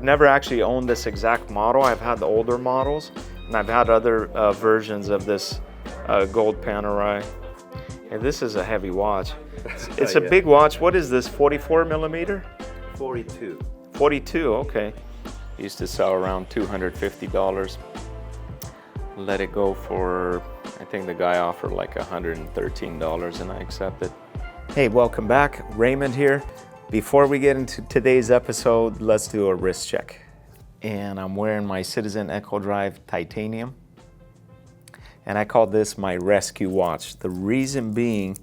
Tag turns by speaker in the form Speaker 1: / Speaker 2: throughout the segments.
Speaker 1: I've never actually owned this exact model. I've had the older models, and I've had other versions of this gold Panerai. And this is a heavy watch. It's a big watch. What is this, 44 millimeter?
Speaker 2: 42.
Speaker 1: 42, okay. Used to sell around $250. Let it go for, I think the guy offered like $113 and I accepted. Hey, welcome back. Raymond here. Before we get into today's episode, let's do a wrist check. And I'm wearing my Citizen Echo Drive Titanium. And I call this my rescue watch. The reason being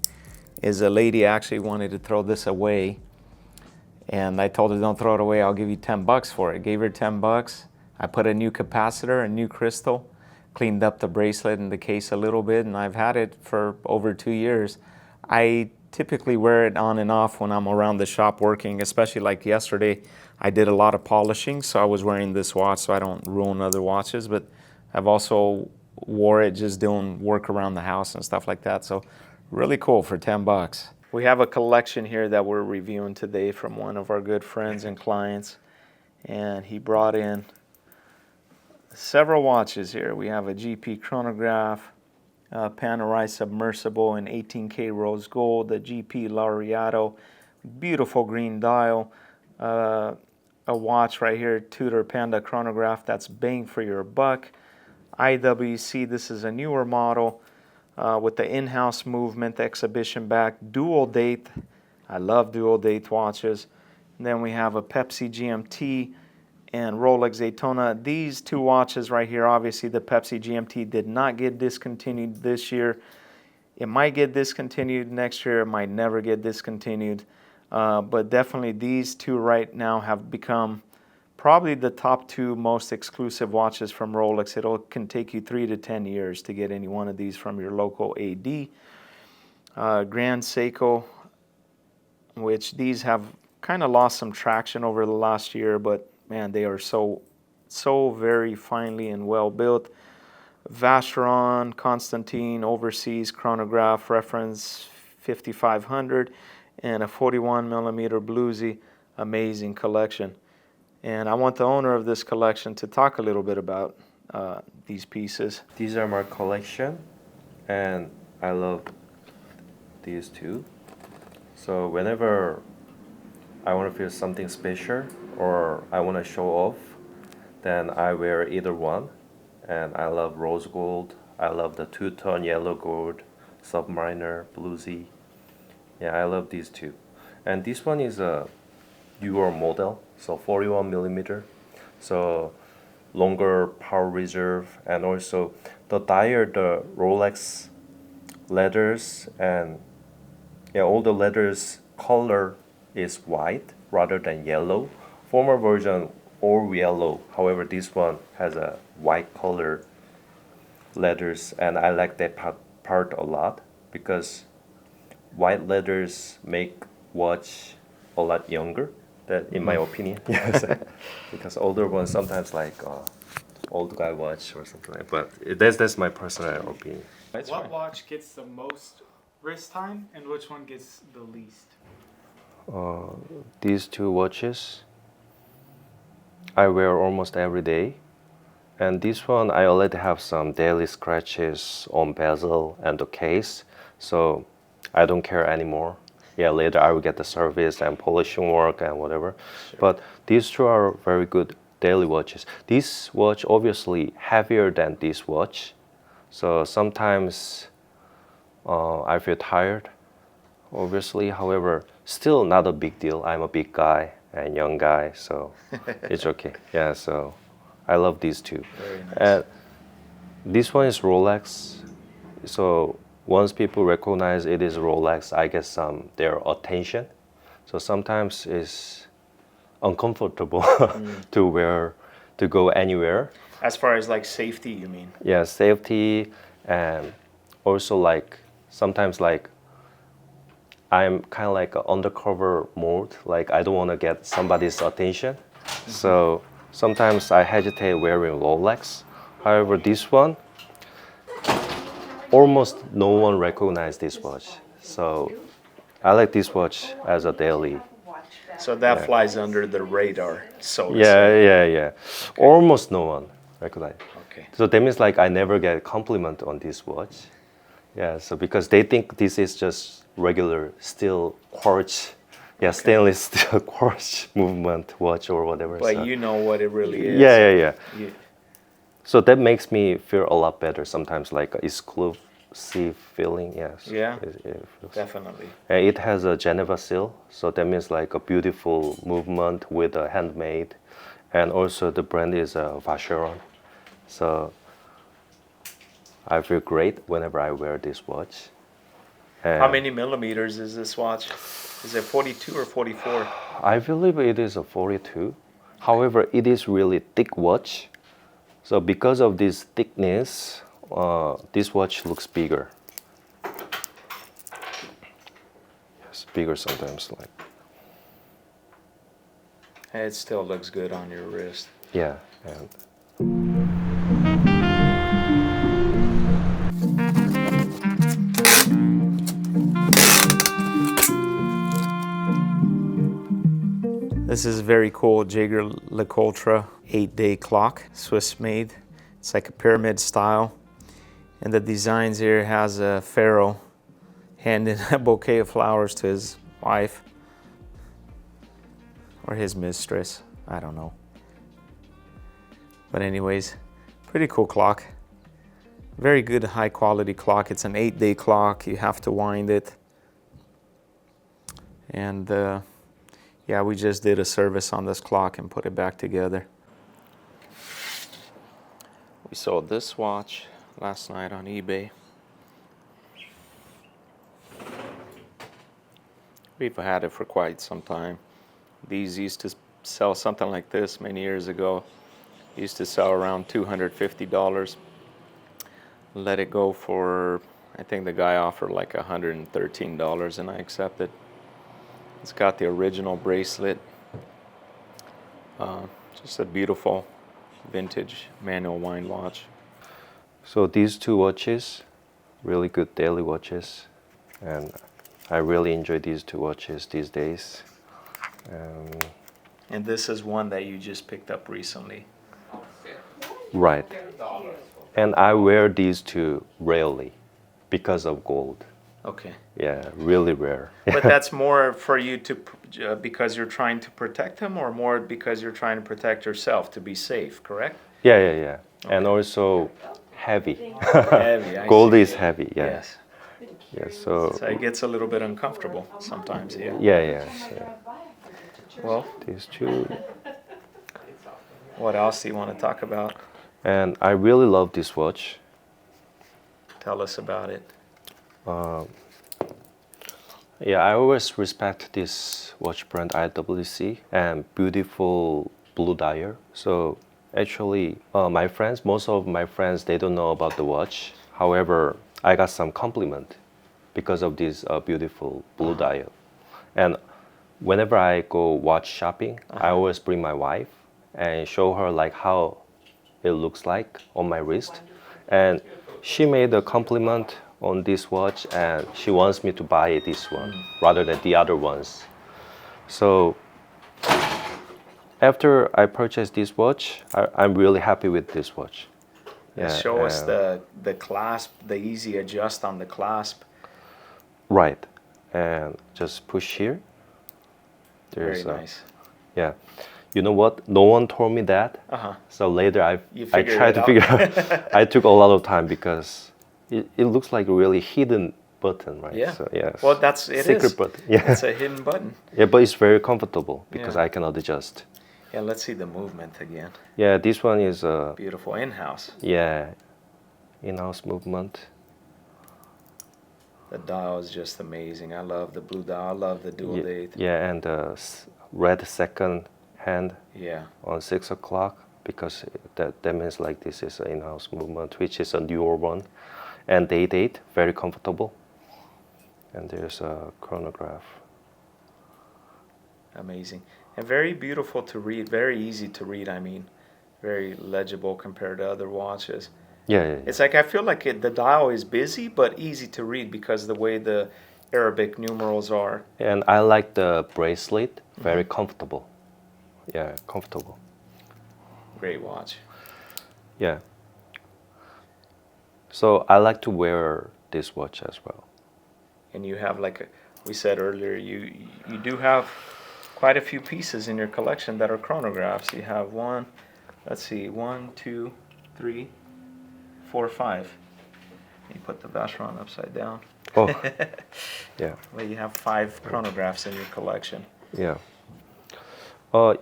Speaker 1: is a lady actually wanted to throw this away. And I told her, don't throw it away, I'll give you 10 bucks for it. Gave her 10 bucks. I put a new capacitor, a new crystal, cleaned up the bracelet and the case a little bit, and I've had it for over 2 years. I typically wear it on and off when I'm around the shop working, especially like yesterday. I did a lot of polishing, so I was wearing this watch so I don't ruin other watches, but I've also wore it just doing work around the house and stuff like that. So really cool for 10 bucks. We have a collection here that we're reviewing today from one of our good friends and clients. And he brought in several watches here. We have a GP chronograph, Panerai submersible in 18K rose gold, the GP Laureato, beautiful green dial, a watch right here, Tudor Panda chronograph, that's bang for your buck. IWC, this is a newer model with the in-house movement, exhibition back, dual date. I love dual date watches. And then we have a Pepsi GMT and Rolex Daytona. These two watches right here, obviously the Pepsi GMT did not get discontinued this year. It might get discontinued next year. It might never get discontinued. But definitely these two right now have become probably the top two most exclusive watches from Rolex. It can take you 3 to 10 years to get any one of these from your local AD. Grand Seiko, which these have kind of lost some traction over the last year, but man, they are so very finely and well built. Vacheron, Constantine, Overseas Chronograph, reference 5500, and a 41 millimeter bluesy, amazing collection. And I want the owner of this collection to talk a little bit about these pieces.
Speaker 2: These are my collection, and I love these two. So whenever I want to feel something special or I want to show off, then I wear either one. And I love rose gold. I love the two-tone yellow gold, Submariner, bluesy. Yeah, I love these two. And this one is a newer model, so 41 millimeter, so longer power reserve, and also the dial, the Rolex letters, and yeah, all the letters color is white rather than yellow. Former version all yellow, however this one has a white color letters, and I like that part a lot because white letters make watch a lot younger. That, in my opinion, yes, because older ones sometimes like old guy watch or something like. But that's my personal opinion.
Speaker 3: What watch gets the most wrist time, and which one gets the least?
Speaker 2: These two watches I wear almost every day, and this one I already have some daily scratches on bezel and the case, so I don't care anymore. Yeah, later I will get the service and polishing work and whatever. Sure. But these two are very good daily watches. This watch obviously heavier than this watch, so sometimes I feel tired, obviously. However, still not a big deal. I'm a big guy and young guy, so it's okay. Yeah, so I love these two.
Speaker 1: Very nice.
Speaker 2: And this one is Rolex, so once people recognize it is Rolex, I get their attention. So sometimes it's uncomfortable to wear, to go anywhere.
Speaker 1: As far as like safety, you mean?
Speaker 2: Yeah, safety, and also like sometimes like I'm kind of like an undercover mode. Like I don't want to get somebody's attention. So sometimes I hesitate wearing Rolex. However, this one, almost no one recognizes this watch. So I like this watch as a daily.
Speaker 1: So that
Speaker 2: Yeah.
Speaker 1: flies under the radar, so to
Speaker 2: Yeah,
Speaker 1: say.
Speaker 2: yeah. Almost no one recognize.
Speaker 1: Okay.
Speaker 2: So that means like I never get compliment on this watch. Yeah, so because they think this is just regular steel quartz, stainless steel quartz movement watch or whatever.
Speaker 1: But
Speaker 2: so.
Speaker 1: you know what it really is.
Speaker 2: Yeah.
Speaker 1: You,
Speaker 2: So that makes me feel a lot better sometimes, like exclusive feeling. Yes.
Speaker 1: Yeah.
Speaker 2: It feels.
Speaker 1: definitely.
Speaker 2: And it has a Geneva seal, so that means like a beautiful movement with a handmade, and also the brand is Vacheron. So I feel great whenever I wear this watch.
Speaker 1: How
Speaker 2: And
Speaker 1: many millimeters is this watch? Is it 42 or 44?
Speaker 2: I believe it is a 42. However, it is really thick watch. So because of this thickness, this watch looks bigger. Yes, bigger sometimes. Like
Speaker 1: It still looks good on your wrist.
Speaker 2: yeah, and
Speaker 1: This is a very cool Jaeger LeCoultre 8-day clock, Swiss made. It's like a pyramid style. And the designs here has a pharaoh handing a bouquet of flowers to his wife. Or his mistress, I don't know. But anyways, pretty cool clock. Very good high quality clock. It's an 8-day clock, you have to wind it. And yeah, we just did a service on this clock and put it back together. We sold this watch last night on eBay. We've had it for quite some time. These used to sell something like this many years ago. Used to sell around $250. Let it go for, I think the guy offered like $113 and I accepted. It's got the original bracelet. Just a beautiful vintage manual wind watch.
Speaker 2: so these two watches, really good daily watches, and I really enjoy these two watches these days.
Speaker 1: And this is one that you just picked up recently.
Speaker 2: Right. And I wear these two rarely because of gold.
Speaker 1: Okay.
Speaker 2: Yeah, really rare.
Speaker 1: But that's more for you to, because you're trying to protect them, or more because you're trying to protect yourself to be safe, correct?
Speaker 2: Yeah. And also heavy.
Speaker 1: Heavy, I
Speaker 2: Gold
Speaker 1: see.
Speaker 2: is heavy, yeah.
Speaker 1: Yes.
Speaker 2: Yeah, so
Speaker 1: So it gets a little bit uncomfortable sometimes, yeah.
Speaker 2: yeah.
Speaker 1: Well,
Speaker 2: These two.
Speaker 1: what else do you want to talk about?
Speaker 2: And I really love this watch.
Speaker 1: Tell us about it.
Speaker 2: Yeah, I always respect this watch brand IWC and beautiful blue dial. So actually, most of my friends, they don't know about the watch. However, I got some compliment because of this beautiful blue dial. And whenever I go watch shopping, I always bring my wife and show her like how it looks like on my wrist. And she made a compliment on this watch and she wants me to buy this one rather than the other ones. So after I purchased this watch, I'm really happy with this watch.
Speaker 1: Yeah, show us the clasp, the easy adjust on the clasp.
Speaker 2: Right, and just push here.
Speaker 1: Very nice.
Speaker 2: Yeah, you know what? No one told me that. So later I
Speaker 1: figured
Speaker 2: tried
Speaker 1: it
Speaker 2: to
Speaker 1: out.
Speaker 2: figure out. I took a lot of time because it looks like a really hidden button, right?
Speaker 1: Yeah.
Speaker 2: So, yes.
Speaker 1: Well, it
Speaker 2: secret
Speaker 1: is.
Speaker 2: button. Yeah.
Speaker 1: It's a hidden button.
Speaker 2: Yeah, but it's very comfortable because
Speaker 1: Yeah.
Speaker 2: I cannot adjust.
Speaker 1: Yeah, let's see the movement again.
Speaker 2: Yeah, this one is
Speaker 1: Beautiful in-house.
Speaker 2: in-house movement.
Speaker 1: The dial is just amazing. I love the blue dial. I love the dual date.
Speaker 2: Yeah, and the red second hand
Speaker 1: Yeah.
Speaker 2: on 6 o'clock because that means like this is an in-house movement, which is a newer one, and day date very comfortable. And there's a chronograph.
Speaker 1: Amazing. And very beautiful to read. Very easy to read, I mean. Very legible compared to other watches.
Speaker 2: Yeah.
Speaker 1: It's like I feel like the dial is busy but easy to read because the way the Arabic numerals are.
Speaker 2: And I like the bracelet, very comfortable. Yeah, comfortable.
Speaker 1: Great watch.
Speaker 2: Yeah. So I like to wear this watch as well.
Speaker 1: And you have, like we said earlier, you do have quite a few pieces in your collection that are chronographs. You have one, let's see, 1, 2, 3, 4, 5. You put the Vacheron upside down.
Speaker 2: Oh, yeah,
Speaker 1: Well, you have 5 chronographs in your collection.
Speaker 2: yeah.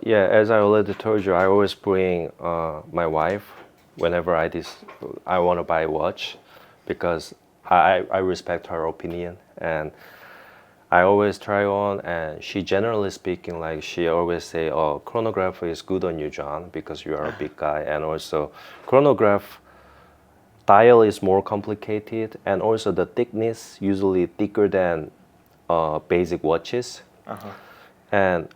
Speaker 2: Yeah, as I already told you, I always bring my wife whenever I want to buy a watch, because I respect her opinion, and I always try on, and she, generally speaking, like, she always say, "Oh, chronograph is good on you, John, because you are a big guy," and also chronograph dial is more complicated, and also the thickness usually thicker than basic watches, and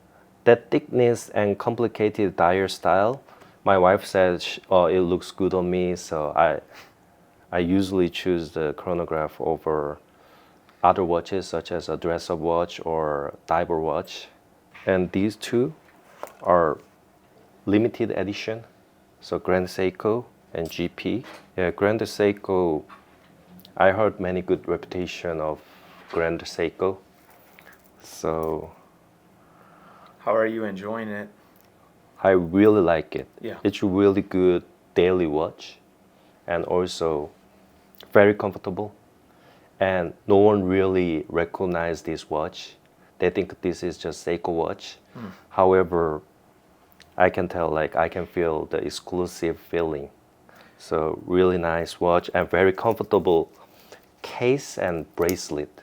Speaker 2: that thickness and complicated dial style, my wife says, "Oh, it looks good on me," so I usually choose the chronograph over other watches such as a dress-up watch or diver watch. And these two are limited edition, so Grand Seiko and GP. Yeah, Grand Seiko, I heard many good reputation of Grand Seiko. So
Speaker 1: How are you enjoying it?
Speaker 2: I really like it.
Speaker 1: Yeah.
Speaker 2: It's a really good daily watch, and also very comfortable. And no one really recognized this watch. They think this is just Seiko watch. However, I can tell, like, I can feel the exclusive feeling. So really nice watch and very comfortable case and bracelet.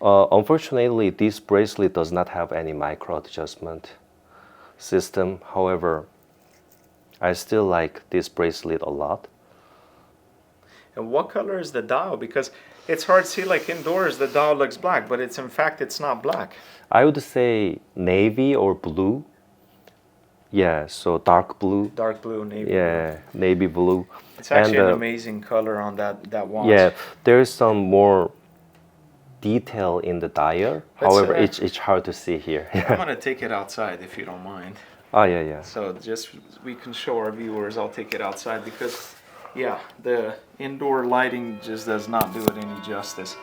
Speaker 2: Unfortunately, this bracelet does not have any micro adjustment system. However, I still like this bracelet a lot.
Speaker 1: And what color is the dial? Because it's hard to see, like, indoors the dial looks black, but it's, in fact, it's not black.
Speaker 2: I would say navy or blue. Yeah, so dark blue.
Speaker 1: Dark blue, navy
Speaker 2: Yeah, navy blue.
Speaker 1: blue. It's actually
Speaker 2: And,
Speaker 1: an amazing color on that watch.
Speaker 2: Yeah, there's some more detail in the dial.
Speaker 1: Let's,
Speaker 2: However, it's hard to see here.
Speaker 1: I'm going to take it outside if you don't mind.
Speaker 2: Oh, yeah, yeah.
Speaker 1: So just we can show our viewers, I'll take it outside because, yeah, the indoor lighting just does not do it any justice.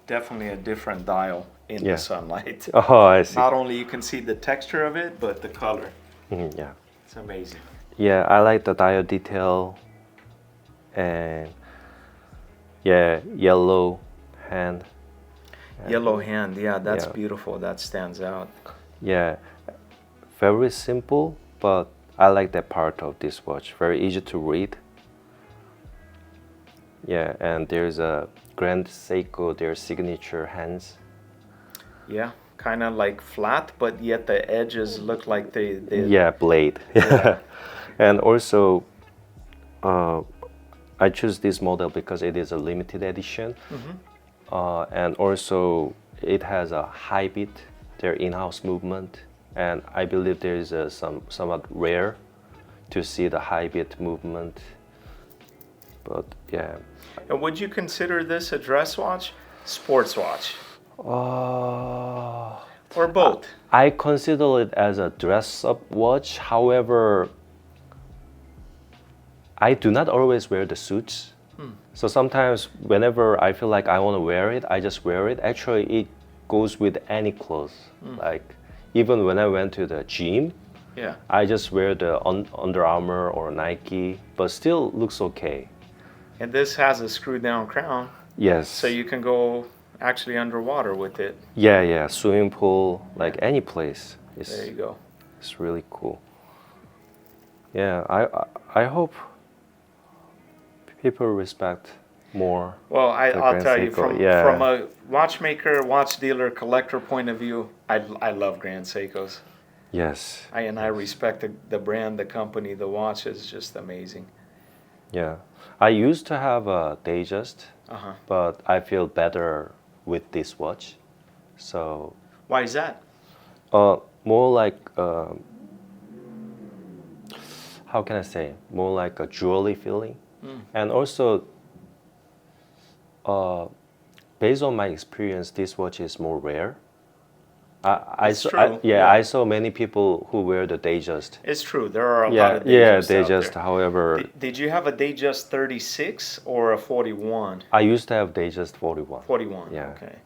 Speaker 1: Definitely a different dial in
Speaker 2: Yeah.
Speaker 1: the sunlight.
Speaker 2: Oh, I see.
Speaker 1: Not only you can see the texture of it, but the color.
Speaker 2: Yeah.
Speaker 1: It's amazing.
Speaker 2: Yeah, I like the dial detail, and yeah, yellow hand.
Speaker 1: Yellow hand, yeah, that's
Speaker 2: Yeah.
Speaker 1: beautiful. That stands out.
Speaker 2: Yeah, very simple, but I like that part of this watch. Very easy to read. Yeah, and there's a Grand Seiko, their signature hands.
Speaker 1: Yeah, kind of like flat, but yet the edges look like they
Speaker 2: Yeah, blade.
Speaker 1: Yeah.
Speaker 2: And also, I choose this model because it is a limited edition. And also, it has a high beat, their in-house movement. And I believe there is somewhat rare to see the high beat movement. But yeah.
Speaker 1: And would you consider this a dress watch, sports watch,
Speaker 2: Uh,
Speaker 1: or both?
Speaker 2: I consider it as a dress-up watch. However, I do not always wear the suits. So sometimes whenever I feel like I want to wear it, I just wear it. Actually, it goes with any clothes. Like, even when I went to the gym,
Speaker 1: Yeah.
Speaker 2: I just wear the Under Armour or Nike, but still looks okay.
Speaker 1: And this has a screw-down crown,
Speaker 2: Yes.
Speaker 1: so you can go actually underwater with it.
Speaker 2: Yeah, yeah. Swimming pool, like any place.
Speaker 1: There you go.
Speaker 2: It's really cool. Yeah, I hope people respect more.
Speaker 1: Well,
Speaker 2: The
Speaker 1: I'll
Speaker 2: Grand
Speaker 1: tell you,
Speaker 2: Seiko, yeah.
Speaker 1: from a watchmaker, watch dealer, collector point of view, I love Grand Seikos.
Speaker 2: Yes.
Speaker 1: I respect the brand, the company, the watch is just amazing.
Speaker 2: Yeah. I used to have a Datejust,
Speaker 1: Uh-huh.
Speaker 2: but I feel better with this watch. So
Speaker 1: Why is that?
Speaker 2: more like how can I say? More like a jewelry feeling, and also based on my experience, this watch is more rare.
Speaker 1: It's true. Yeah.
Speaker 2: I saw many people who wear the Datejust.
Speaker 1: It's true. There are a lot
Speaker 2: Yeah,
Speaker 1: of
Speaker 2: yeah,
Speaker 1: Datejusts out
Speaker 2: Datejust.
Speaker 1: there.
Speaker 2: However,
Speaker 1: Did you have a Datejust 36 or a 41?
Speaker 2: I used to have Datejust 41.
Speaker 1: 41.
Speaker 2: Yeah.
Speaker 1: Okay.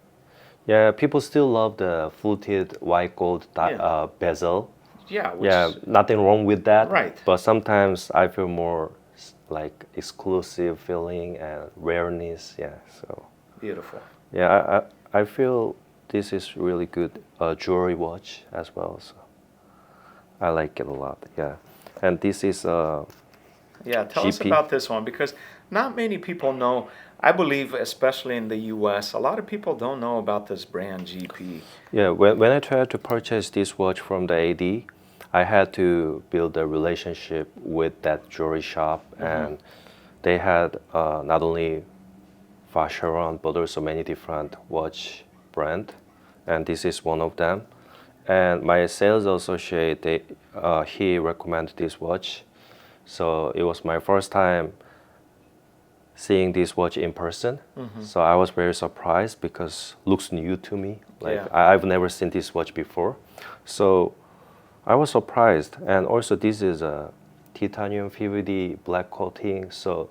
Speaker 2: Yeah, people still love the fluted white gold
Speaker 1: Yeah.
Speaker 2: bezel.
Speaker 1: Yeah. Which,
Speaker 2: Yeah, nothing wrong with that.
Speaker 1: Right.
Speaker 2: But sometimes I feel more like exclusive feeling and rareness. Yeah. So
Speaker 1: Beautiful.
Speaker 2: yeah, I feel this is really good jewelry watch as well. So I like it a lot. Yeah, and this is
Speaker 1: Yeah. Tell us
Speaker 2: GP.
Speaker 1: about this one because not many people know. I believe, especially in the U.S., a lot of people don't know about this brand GP.
Speaker 2: Yeah, when I tried to purchase this watch from the AD, I had to build a relationship with that jewelry shop, and they had not only Vacheron but also many different watch brand, and this is one of them. And my sales associate, he recommended this watch, so it was my first time seeing this watch in person. So I was very surprised because looks new to me. Like
Speaker 1: Yeah.
Speaker 2: I've never seen this watch before. So I was surprised. And also this is a titanium PVD black coating, so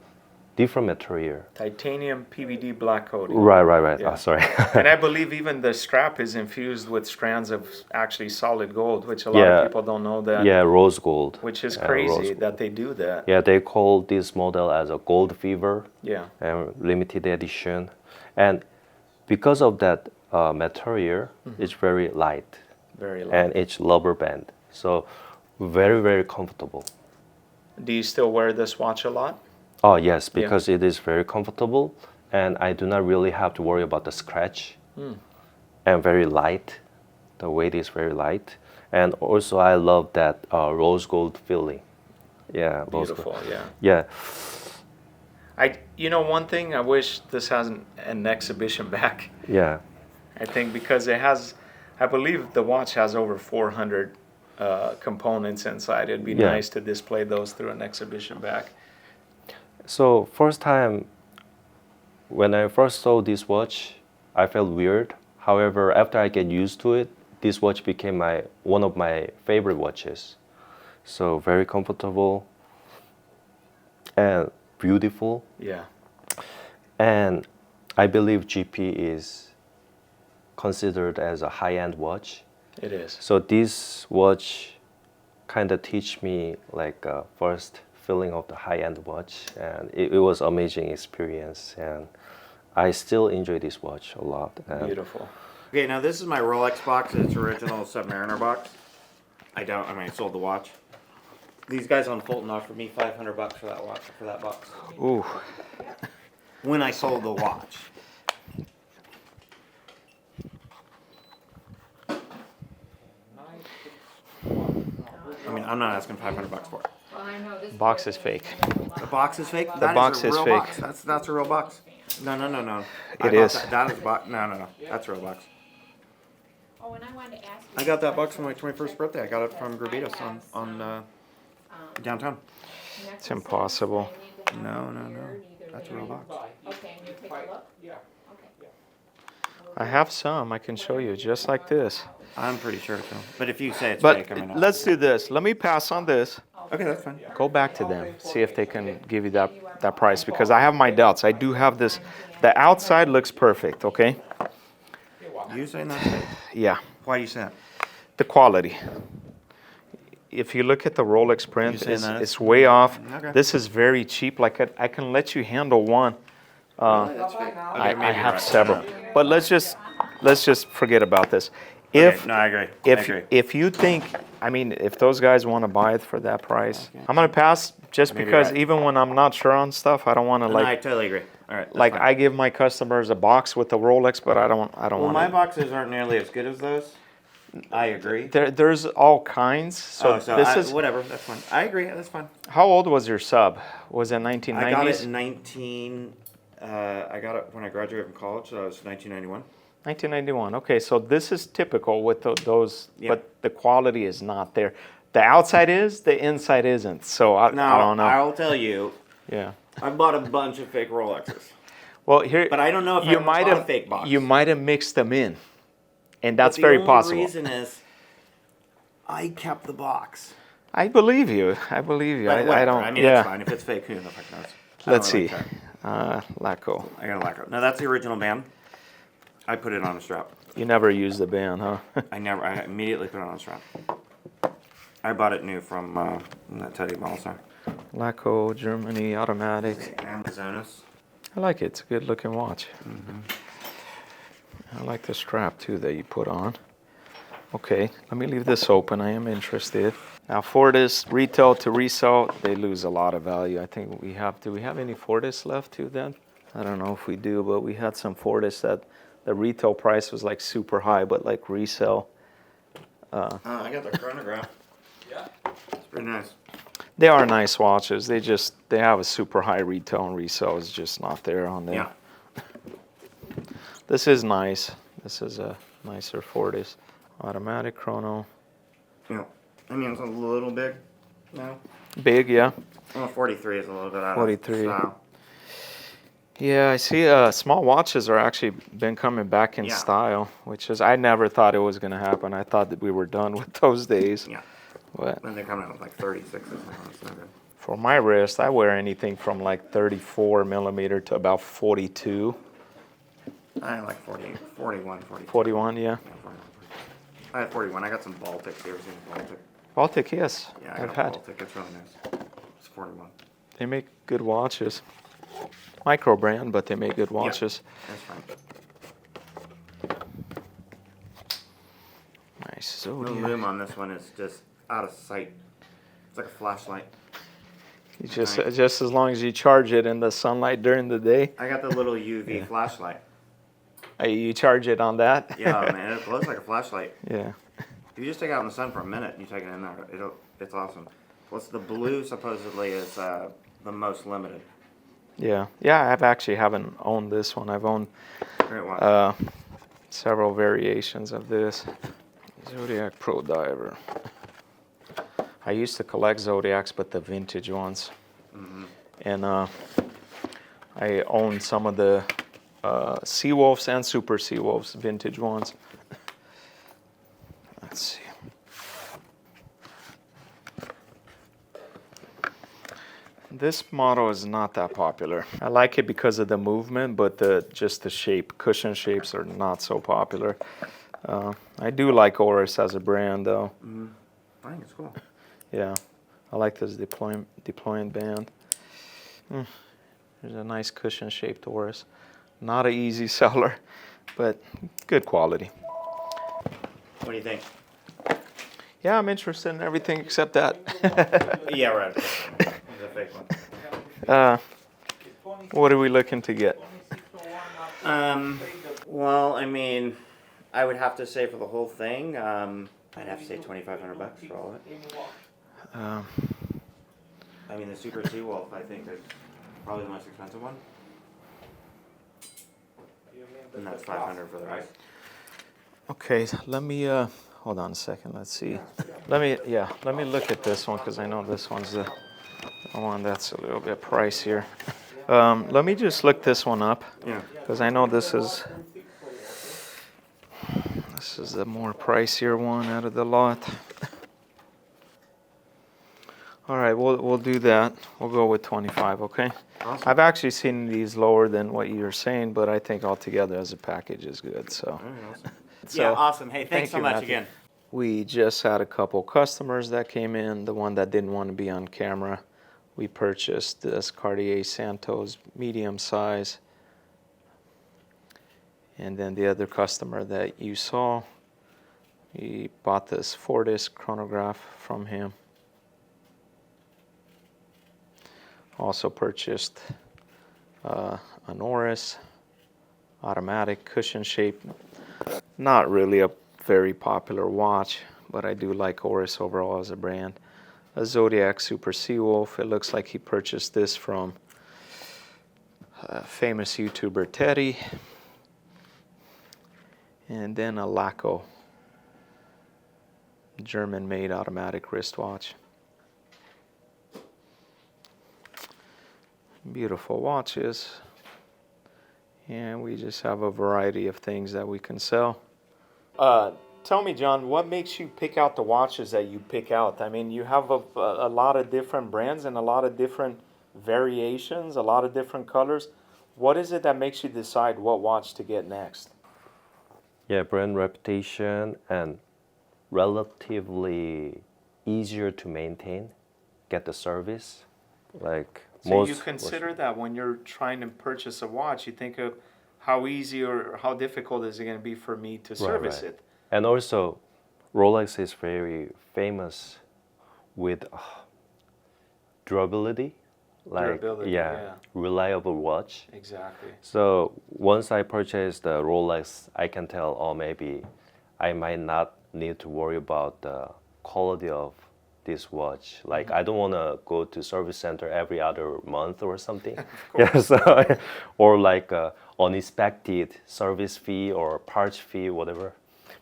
Speaker 2: different material.
Speaker 1: Titanium PVD black coating.
Speaker 2: Right.
Speaker 1: Yeah.
Speaker 2: Sorry.
Speaker 1: And I believe even the strap is infused with strands of actually solid gold, which a lot
Speaker 2: Yeah.
Speaker 1: of people don't know that.
Speaker 2: Yeah, rose gold.
Speaker 1: Which is
Speaker 2: Rose
Speaker 1: crazy
Speaker 2: gold.
Speaker 1: that they do that.
Speaker 2: Yeah, they call this model as a gold fever.
Speaker 1: Yeah.
Speaker 2: And limited edition. And because of that material, it's very light.
Speaker 1: Very light.
Speaker 2: And it's rubber band. So very comfortable.
Speaker 1: Do you still wear this watch a lot?
Speaker 2: Oh yes, because it is very comfortable and I do not really have to worry about the scratch. And very light. The weight is very light. And also I love that rose gold feeling. Yeah, rose
Speaker 1: Beautiful,
Speaker 2: gold.
Speaker 1: yeah.
Speaker 2: Yeah.
Speaker 1: One thing I wish this has an exhibition back.
Speaker 2: Yeah.
Speaker 1: I think because it has, I believe the watch has over 400 components inside. It'd be
Speaker 2: Yeah.
Speaker 1: nice to display those through an exhibition back.
Speaker 2: So first time when I first saw this watch, I felt weird. However, after I get used to it, this watch became one of my favorite watches. So very comfortable and beautiful.
Speaker 1: Yeah.
Speaker 2: And I believe GP is considered as a high-end watch.
Speaker 1: It is.
Speaker 2: So this watch kind of teach me like first feeling of the high-end watch, and it was amazing experience, and I still enjoy this watch a lot. And
Speaker 1: Beautiful.
Speaker 4: Okay, now this is my Rolex box. It's original Submariner box. I sold the watch. These guys on Fulton offered me $500 for that watch, for that box.
Speaker 1: Ooh.
Speaker 4: When I sold the watch. I mean, I'm not asking $500 for it.
Speaker 5: Well, I know this
Speaker 1: Box is fake.
Speaker 4: The box is fake.
Speaker 1: The box is
Speaker 4: real
Speaker 1: fake.
Speaker 4: Box. That's a real box. No.
Speaker 1: It is.
Speaker 4: That is a box. No. That's a real box.
Speaker 5: Oh, and I wanted to ask you.
Speaker 4: I got that box for my 21st birthday. I got it from Gravitas on downtown.
Speaker 1: It's impossible.
Speaker 4: No. That's a real box.
Speaker 5: Okay, and you take a look?
Speaker 3: Yeah.
Speaker 5: Okay.
Speaker 1: I have some. I can show you just like this.
Speaker 4: I'm pretty sure so. But if you say it's
Speaker 1: But
Speaker 4: fake, I mean.
Speaker 1: let's do this. Let me pass on this.
Speaker 4: Okay, that's fine.
Speaker 1: Go back to them. See if they can give you that price because I have my doubts. I do have this. The outside looks perfect, okay?
Speaker 4: You saying that's fake?
Speaker 1: Yeah.
Speaker 4: Why do you say that?
Speaker 1: The quality. If you look at the Rolex print,
Speaker 4: saying that
Speaker 1: it's way off.
Speaker 4: Okay.
Speaker 1: This is very cheap. Like I can let you handle one.
Speaker 4: That's fake.
Speaker 1: I have several. But let's just forget about this. If
Speaker 4: No, I agree. I agree.
Speaker 1: if you think, I mean, if those guys want to buy it for that price, I'm gonna pass just
Speaker 4: Maybe
Speaker 1: because
Speaker 4: right.
Speaker 1: even when I'm not sure on stuff, I don't want to
Speaker 4: No, I
Speaker 1: like
Speaker 4: totally agree. All right. that's
Speaker 1: like
Speaker 4: fine.
Speaker 1: I give my customers a box with the Rolex, but I don't
Speaker 4: Well,
Speaker 1: want
Speaker 4: my
Speaker 1: to.
Speaker 4: boxes aren't nearly as good as those. I agree.
Speaker 1: There's all kinds. So, this is
Speaker 4: whatever. That's fine. I agree. That's fine.
Speaker 1: how old was your sub? Was it
Speaker 4: I got it
Speaker 1: 1990s?
Speaker 4: in 19. I got it when I graduated from college. So that was 1991.
Speaker 1: 1991. Okay, so this is typical with those,
Speaker 4: Yeah.
Speaker 1: but the quality is not there. The outside is, the inside isn't. So I don't know.
Speaker 4: I'll tell you,
Speaker 1: Yeah.
Speaker 4: I bought a bunch of fake Rolexes.
Speaker 1: Well, here.
Speaker 4: But I don't know if I
Speaker 1: you
Speaker 4: ever
Speaker 1: might
Speaker 4: bought
Speaker 1: have
Speaker 4: a fake box.
Speaker 1: You might have mixed them in, and
Speaker 4: But
Speaker 1: that's
Speaker 4: the
Speaker 1: very
Speaker 4: only
Speaker 1: possible.
Speaker 4: reason is, I kept the box.
Speaker 1: I believe you. I believe you.
Speaker 4: But
Speaker 1: I
Speaker 4: whatever.
Speaker 1: don't.
Speaker 4: I mean,
Speaker 1: yeah.
Speaker 4: it's fine. If it's fake, who the fuck knows? I
Speaker 1: Let's
Speaker 4: don't really
Speaker 1: see.
Speaker 4: care.
Speaker 1: Lacquer.
Speaker 4: I got a lacquer. No, that's the original band. I put it on a strap.
Speaker 1: You never used the band, huh?
Speaker 4: I immediately put it on a strap. I bought it new from that Teddy Balsar.
Speaker 1: Lacquer, Germany, automatic.
Speaker 4: Amazonas.
Speaker 1: I like it. It's a good looking watch. I like the strap too that you put on. Okay, let me leave this open. I am interested. Now Fortis, retail to resell, they lose a lot of value. I think we have, do we have any Fortis left too then? I don't know if we do, but we had some Fortis that the retail price was like super high, but like resell.
Speaker 4: I got the chronograph.
Speaker 3: Yeah.
Speaker 4: It's pretty nice.
Speaker 1: They are nice watches. They have a super high retail and resell is just not there on there.
Speaker 4: Yeah.
Speaker 1: This is nice. This is a nicer Fortis. Automatic chrono.
Speaker 4: Yeah. I mean, it's a little big now.
Speaker 1: Big, yeah.
Speaker 4: Well, 43 is a little bit out
Speaker 1: 43.
Speaker 4: of style.
Speaker 1: Yeah, I see small watches are actually been coming back in
Speaker 4: Yeah.
Speaker 1: style, which is, I never thought it was going to happen. I thought that we were done with those days.
Speaker 4: Yeah.
Speaker 1: But
Speaker 4: And they're coming out with like 36s now. It's not good.
Speaker 1: for my wrist, I wear anything from like 34 millimeter to about 42.
Speaker 4: I like 48, 41, 42.
Speaker 1: 41, yeah.
Speaker 4: Yeah, 41. I had 41. I got some Baltics. You ever seen a Baltic?
Speaker 1: Baltic, yes.
Speaker 4: Yeah, I
Speaker 1: I've
Speaker 4: got a
Speaker 1: had.
Speaker 4: Baltic. It's really nice. It's 41.
Speaker 1: They make good watches. Micro brand, but they make good watches.
Speaker 4: That's fine.
Speaker 1: Nice.
Speaker 4: The
Speaker 1: Zodiac.
Speaker 4: loom on this one is just out of sight. It's like a flashlight.
Speaker 1: You just as long as you charge it in the sunlight during the day.
Speaker 4: I got the little UV flashlight.
Speaker 1: You charge it on that?
Speaker 4: Yeah, man, it glows like a flashlight.
Speaker 1: Yeah.
Speaker 4: If you just take it out in the sun for a minute and you take it in there, it's awesome. Plus, the blue supposedly is the most limited.
Speaker 1: Yeah. Yeah, I've actually haven't owned this one. I've owned
Speaker 4: Great watch.
Speaker 1: several variations of this. Zodiac Pro Diver. I used to collect Zodiacs, but the vintage ones. And I own some of the Seawolves and Super Seawolves, vintage ones. Let's see. This model is not that popular. I like it because of the movement, but just the shape, cushion shapes are not so popular. I do like Oris as a brand, though.
Speaker 4: I think it's cool.
Speaker 1: Yeah, I like this deployment band. There's a nice cushion-shaped Oris. Not an easy seller, but good quality.
Speaker 4: What do you think?
Speaker 1: Yeah, I'm interested in everything except that.
Speaker 4: Yeah, right. It's a fake one.
Speaker 1: What are we looking to get?
Speaker 4: Well, I mean, I would have to say for the whole thing, I'd have to say $2,500 for all of it. I mean, the Super Seawolf, I think, is probably the most expensive one. And that's $500 for the rest.
Speaker 1: Okay, let me hold on a second. Let's see. Let me look at this one because I know this one's the one that's a little bit pricier. Let me just look this one up.
Speaker 4: Yeah.
Speaker 1: Because I know this is the more pricier one out of the lot. All right, we'll do that. We'll go with 25, okay?
Speaker 4: Awesome.
Speaker 1: I've actually seen these lower than what you're saying, but I think altogether as a package is good. So,
Speaker 4: All right, awesome.
Speaker 1: So,
Speaker 4: Yeah, awesome. Hey, thanks
Speaker 1: thank
Speaker 4: so
Speaker 1: you,
Speaker 4: much
Speaker 1: Matthew.
Speaker 4: again.
Speaker 1: we just had a couple customers that came in. The one that didn't want to be on camera, we purchased this Cartier Santos medium size. And then the other customer that you saw, we bought this Fortis chronograph from him. Also purchased an Oris automatic cushion shape. Not really a very popular watch, but I do like Oris overall as a brand. A Zodiac Super Seawolf. It looks like he purchased this from famous YouTuber Teddy. And then a Laco, German-made automatic wristwatch. Beautiful watches. And we just have a variety of things that we can sell. Tell me, John, what makes you pick out the watches that you pick out? I mean, you have a lot of different brands and a lot of different variations, a lot of different colors. What is it that makes you decide what watch to get next?
Speaker 2: Yeah, brand reputation and relatively easier to maintain, get the service. Like
Speaker 1: So
Speaker 2: most
Speaker 1: you consider that when you're trying to purchase a watch, you think of how easy or how difficult is it going to be for me to service it?
Speaker 2: And also, Rolex is very famous with durability, like
Speaker 1: Durability, yeah.
Speaker 2: reliable watch.
Speaker 1: Exactly.
Speaker 2: So once I purchase the Rolex, I can tell, oh, maybe I might not need to worry about the quality of this watch. Like I don't want to go to service center every other month or something. Yeah, so, or like unexpected service fee or parts fee, whatever.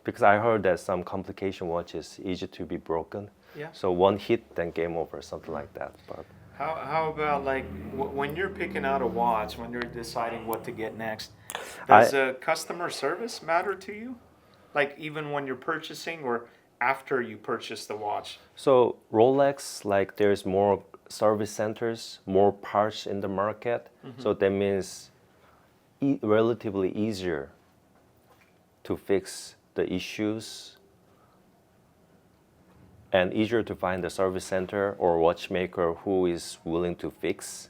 Speaker 2: Because I heard that some complication watches easy to be broken.
Speaker 1: Yeah.
Speaker 2: So one hit, then game over, something like that. But
Speaker 1: How about like when you're picking out a watch, when you're deciding what to get next, does customer service matter to you? Like even when you're purchasing or after you purchase the watch?
Speaker 2: so Rolex, like there's more service centers, more parts in the market. So that means relatively easier to fix the issues and easier to find a service center or watchmaker who is willing to fix.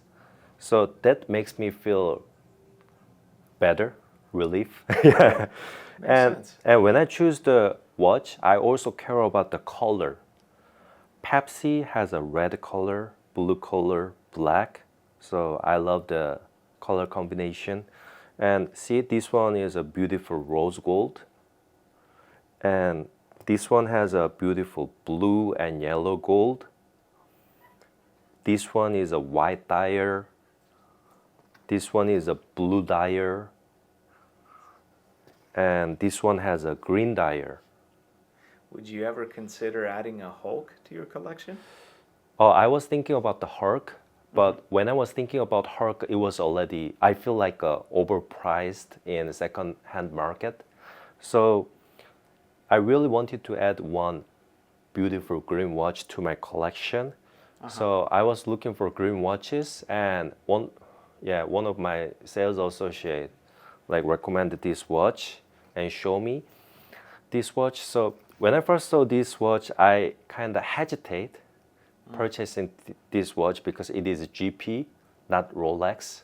Speaker 2: So that makes me feel better, relief. Yeah.
Speaker 1: Makes sense.
Speaker 2: And when I choose the watch, I also care about the color. Pepsi has a red color, blue color, black. So I love the color combination. And see, this one is a beautiful rose gold. And this one has a beautiful blue and yellow gold. This one is a white dial. This one is a blue dial. And this one has a green dial.
Speaker 1: Would you ever consider adding a Hulk to your collection?
Speaker 2: Oh, I was thinking about the Hulk, but when I was thinking about Hulk, it was already, I feel like overpriced in the second-hand market. So I really wanted to add one beautiful green watch to my collection. So I was looking for green watches, and one of my sales associate like recommended this watch and show me this watch. So when I first saw this watch, I kind of hesitate purchasing this watch because it is a GP, not Rolex.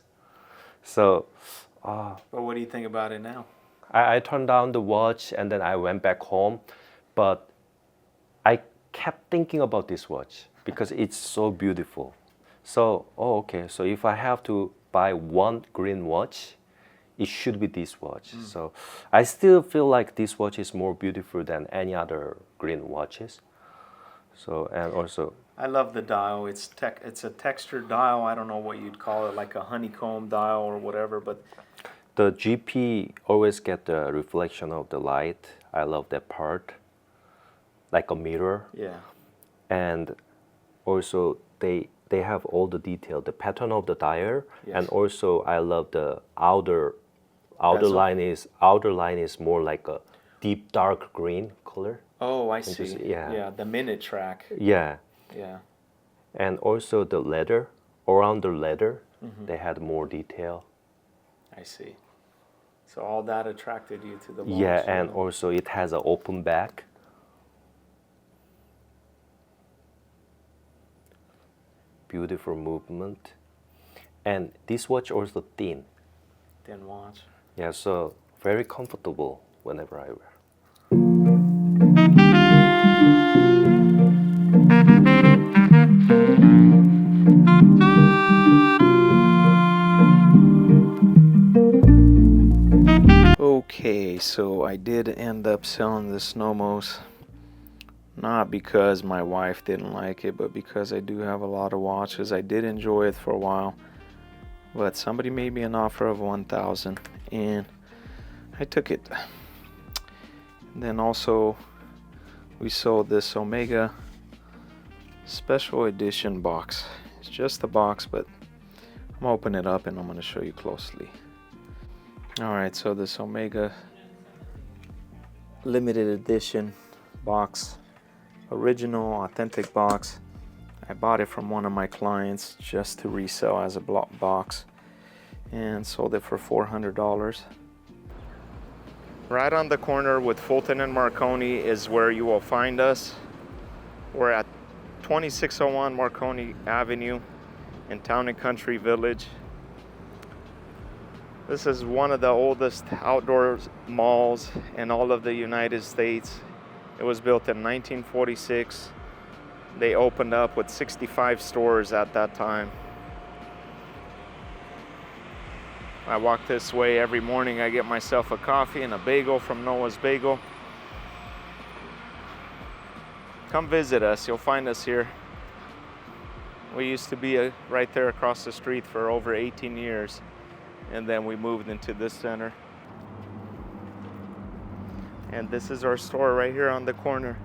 Speaker 2: So
Speaker 1: But what do you think about it now?
Speaker 2: I turned down the watch and then I went back home, but I kept thinking about this watch because it's so beautiful. So, okay, so if I have to buy one green watch, it should be this watch. So I still feel like this watch is more beautiful than any other green watches. So, and also,
Speaker 1: I love the dial. It's a textured dial. I don't know what you'd call it, like a honeycomb dial or whatever, but
Speaker 2: the GP always get the reflection of the light. I love that part, like a mirror.
Speaker 1: yeah.
Speaker 2: And also they have all the detail, the pattern of the dial,
Speaker 1: Yes.
Speaker 2: and also I love the outer
Speaker 1: Bezel.
Speaker 2: line is more like a deep dark green color.
Speaker 1: Oh, I
Speaker 2: you
Speaker 1: see.
Speaker 2: see- yeah.
Speaker 1: Yeah, the minute track.
Speaker 2: Yeah,
Speaker 1: Yeah.
Speaker 2: and also the leather, around the leather, they had more detail.
Speaker 1: I see. So all that attracted you to the watch.
Speaker 2: Yeah, and also it has an open back. Beautiful movement. And this watch also thin.
Speaker 1: Then watch.
Speaker 2: Yeah, so very comfortable whenever I wear.
Speaker 1: Okay, so I did end up selling the Snomos. Not because my wife didn't like it, but because I do have a lot of watches. I did enjoy it for a while, but somebody made me an offer of $1,000 and I took it. Then also we sold this Omega special edition box. It's just a box, but I'm gonna open it up and I'm gonna show you closely. All right, so this Omega limited edition box, original authentic box. I bought it from one of my clients just to resell as a block box and sold it for $400. Right on the corner with Fulton and Marconi is where you will find us. We're at 2601 Marconi Avenue in Town and Country Village. This is one of the oldest outdoor malls in all of the United States. It was built in 1946. They opened up with 65 stores at that time. I walk this way every morning. I get myself a coffee and a bagel from Noah's Bagel. Come visit us. You'll find us here. We used to be right there across the street for over 18 years. And then we moved into this center. And this is our store right here on the corner.